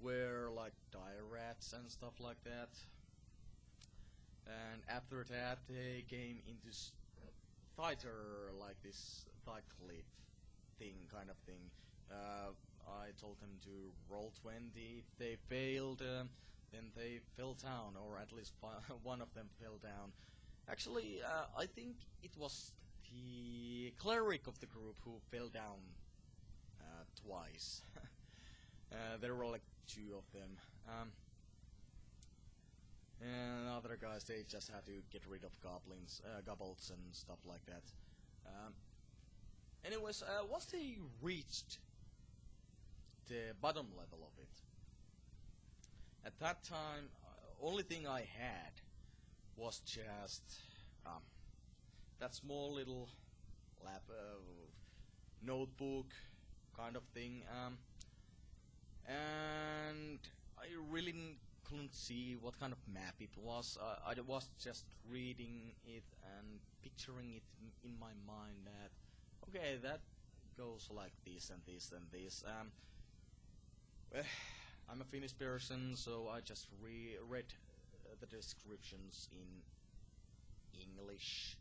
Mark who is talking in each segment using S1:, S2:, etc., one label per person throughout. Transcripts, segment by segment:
S1: were like dire rats and stuff like that. And after that, they came into fighter, like this thigh cliff thing, kind of thing. I told them to roll 20. If they failed, then they fell down, or at least one of them fell down. Actually, I think it was the cleric of the group who fell down twice. There were like 2 of them. And other guys, they just had to get rid of goblins, goblins and stuff like that. Anyways, once they reached the bottom level of it, at that time, only thing I had was just that small little lab notebook kind of thing, and I really couldn't see what kind of map it was. I was just reading it and picturing it in my mind that, okay, that goes like this and this and this. I'm a Finnish person, so I just read the descriptions in English,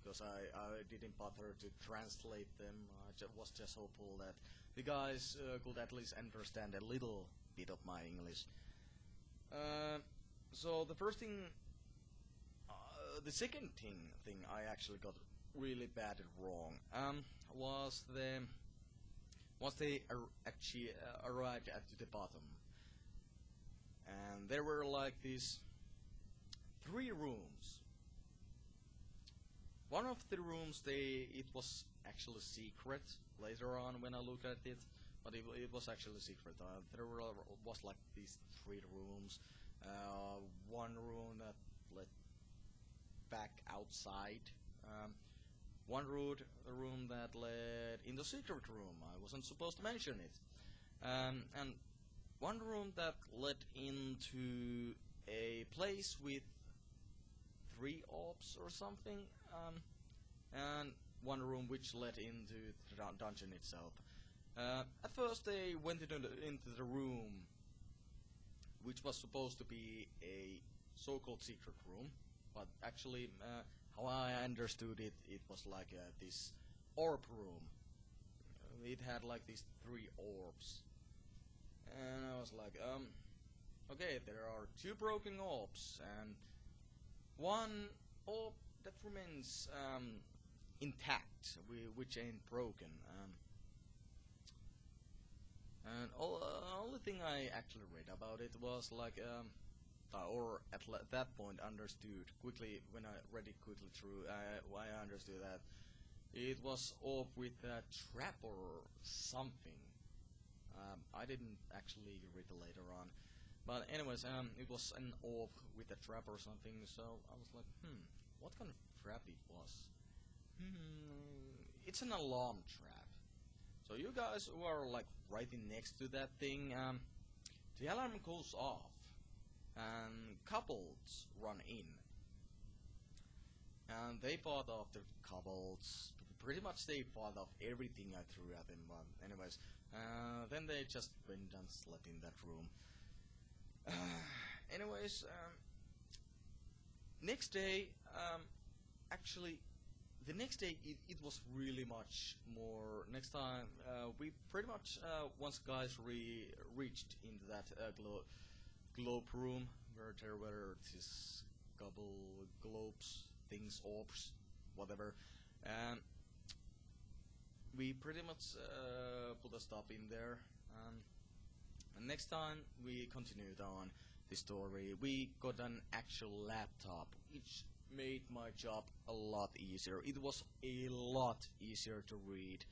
S1: because I didn't bother to translate them. I was just hopeful that the guys could at least understand a little bit of my English. So the first thing, the second thing I actually got really bad and wrong was once they actually arrived at the bottom, and there were like these 3 rooms. One of the rooms, it was actually secret later on when I looked at it. But it was actually secret. There was like these 3 rooms. One room that led back outside. One room that led in the secret room. I wasn't supposed to mention it. And one room that led into a place with 3 orbs or something. And one room which led into the dungeon itself. At first they went into the room which was supposed to be a so-called secret room, but actually how I understood it, it was like this orb room. It had like these 3 orbs, and I was like, okay, there are 2 broken orbs and 1 orb that remains intact, which ain't broken. And only thing I actually read about it was like, or at that point understood quickly, when I read it quickly through, I understood that it was off with a trap or something. I didn't actually read it later on, but anyways, it was an orb with a trap or something. So I was like, what kind of trap it was? It's an alarm trap. So you guys who are like right next to that thing, the alarm goes off and kobolds run in, and they fought off the kobolds. Pretty much they fought off everything I threw at them. But anyways, then they just went and slept in that room. Anyways, next day, actually, the next day it was really much more. Next time, we pretty much once guys reached into that globe room where there were these globes, things, orbs, whatever. We pretty much put a stop in there. And next time we continued on the story. We got an actual laptop, which made my job a lot easier. It was a lot easier to read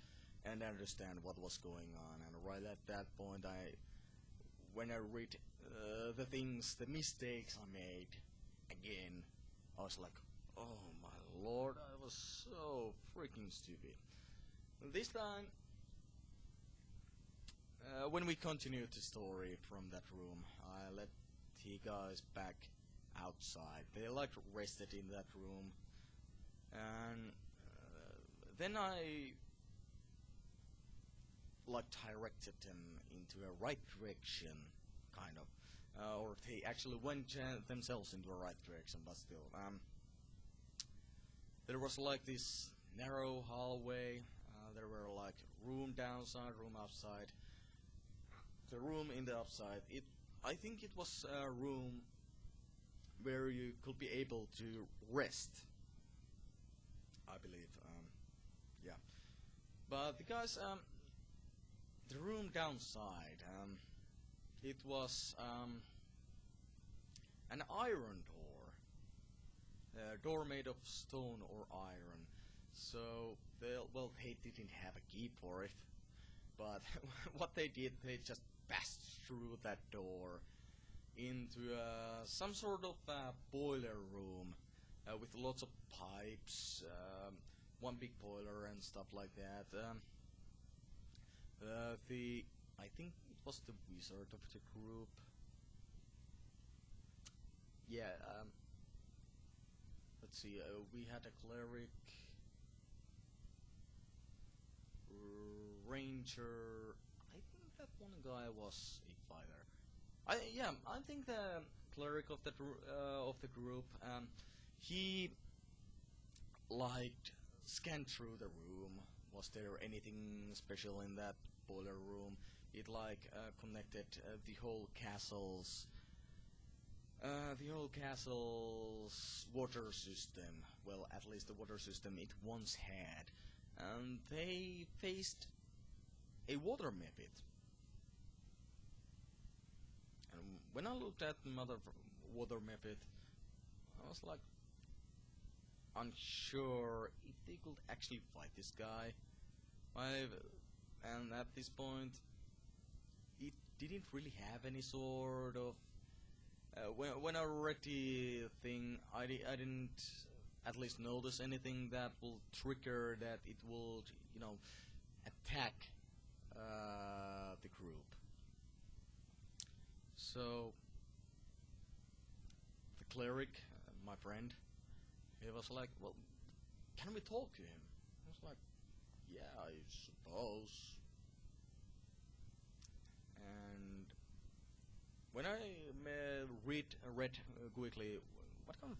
S1: and understand what was going on. And right at that point, when I read the things, the mistakes I made again, I was like, oh my lord, I was so freaking stupid. This time, when we continued the story from that room, I let the guys back outside. They like rested in that room, and then I like directed them into a right direction kind of, or they actually went themselves in the right direction. But still, there was like this narrow hallway. There were like room downside, room outside. The room in the upside, I think it was a room where you could be able to rest, I believe. Yeah, but the guys, the room downside, it was an iron door made of stone or iron. So they didn't have a key for it, but what they did, they just passed through that door into some sort of boiler room with lots of pipes, one big boiler and stuff like that. I think it was the wizard of the group. Yeah. Let's see. We had a cleric, ranger. I think that one guy was a fighter. I think the cleric of the group. He scanned through the room. Was there anything special in that boiler room? It connected the whole castle's water system. Well, at least the water system it once had, and they faced a water method. And when I looked at the water method, I was like unsure if they could actually fight this guy. And at this point, it didn't really have any sort of. When I read the thing, I didn't at least notice anything that will trigger that it will, attack the group. So the cleric, my friend, he was like, "Well, can we talk to him?" I was like, "Yeah, I suppose." And when I read quickly what kind of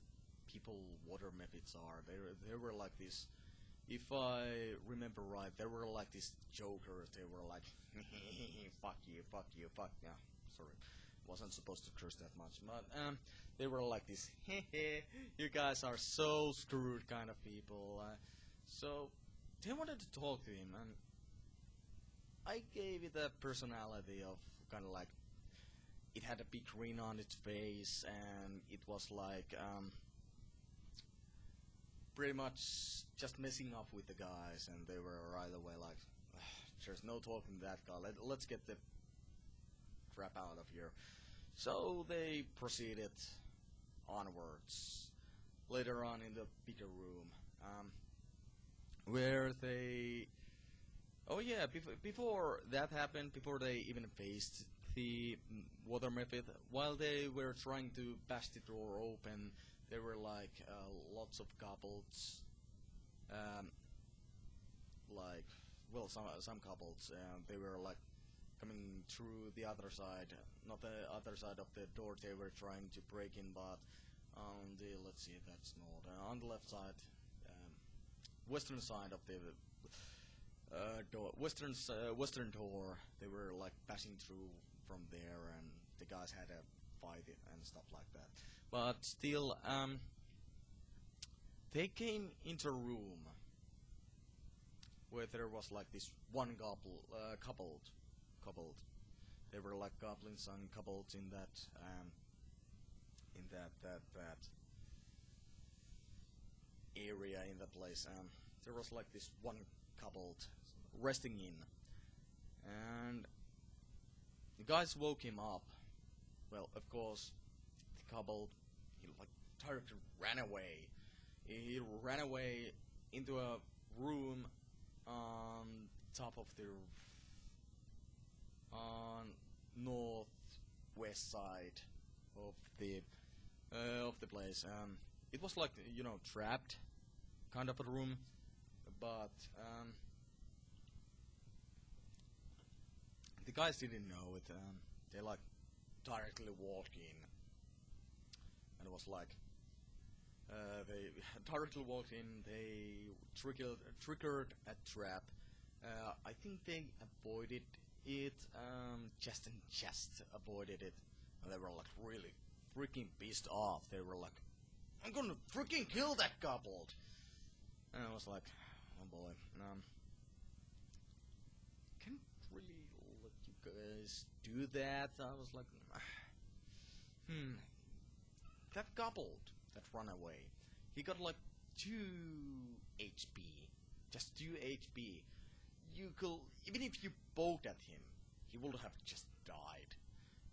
S1: people water methods are, they were like this. If I remember right, they were like these jokers. They were like, "Fuck you, fuck you, fuck." Yeah, sorry, wasn't supposed to curse that much, but they were like this. You guys are so screwed kind of people. So they wanted to talk to him, and I gave it a personality of kind of like. It had a big grin on its face, and it was like pretty much just messing up with the guys, and they were right away like, "There's no talking to that guy. Let's get the crap out of here." So they proceeded onwards. Later on in the bigger room, where they. Oh yeah, before that happened, before they even faced the water method, while they were trying to bash the door open, there were lots of kobolds, some kobolds, they were coming through the other side, not the other side of the door they were trying to break in, but on the, let's see, that's not, on the left side, western side of the western door, they were passing through from there, and the guys had a fight and stuff like that. But still, they came into a room where there was this one kobold. They were like goblins and kobolds in that area in that place. There was this one kobold resting in, and the guys woke him up. Well, of course, the kobold, he directly ran away. He ran away into a room on top of the northwest side of the place. It was trapped, kind of a room, but the guys didn't know it. They directly walked in, and it was like they directly walked in. They triggered a trap. I think they avoided it, just avoided it, and they were like really freaking pissed off. They were like, "I'm gonna freaking kill that couple!" And I was like, "Oh boy, can't really let you guys do that." I was like, that couple that ran away, he got like 2 HP, just 2 HP. You could, even if you bowed at him, he would have just died.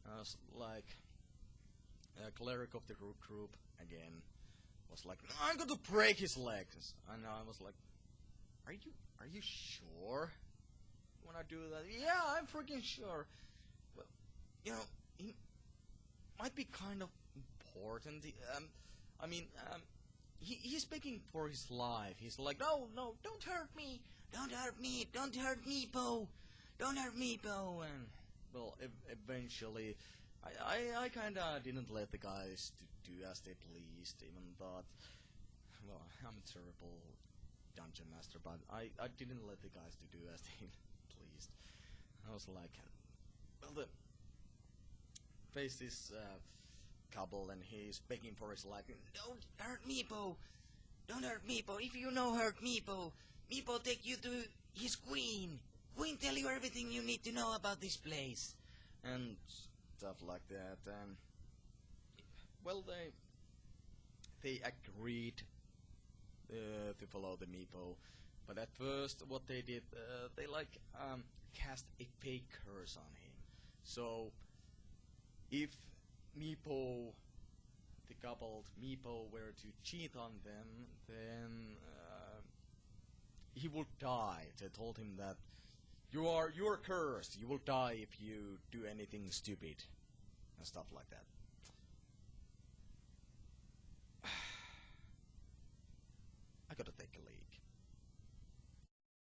S1: I was like, a cleric of the group again was like, "I'm going to break his legs," and I was like, "Are you sure you wanna do that?" "Yeah, I'm freaking sure." Well, you know, he might be kind of important. He's begging for his life. He's like, "No, don't hurt me, don't hurt me, don't hurt me, Bo, don't hurt me, Bo." And well, eventually, I kinda didn't let the guys do as they pleased, even thought, well, I'm a terrible dungeon master, but I didn't let the guys to do as they pleased. I was like, well, face this couple, and he's begging for his life. "Don't hurt Meepo! Don't hurt Meepo! If you know hurt Meepo, Meepo take you to his queen! Queen tell you everything you need to know about this place!" And stuff like that. And well, they agreed to follow the Meepo, but at first what they did, they like cast a fake curse on him. So if Meepo, the coupled Meepo, were to cheat on them, then he would die. They told him that you're cursed. You will die if you do anything stupid and stuff like that.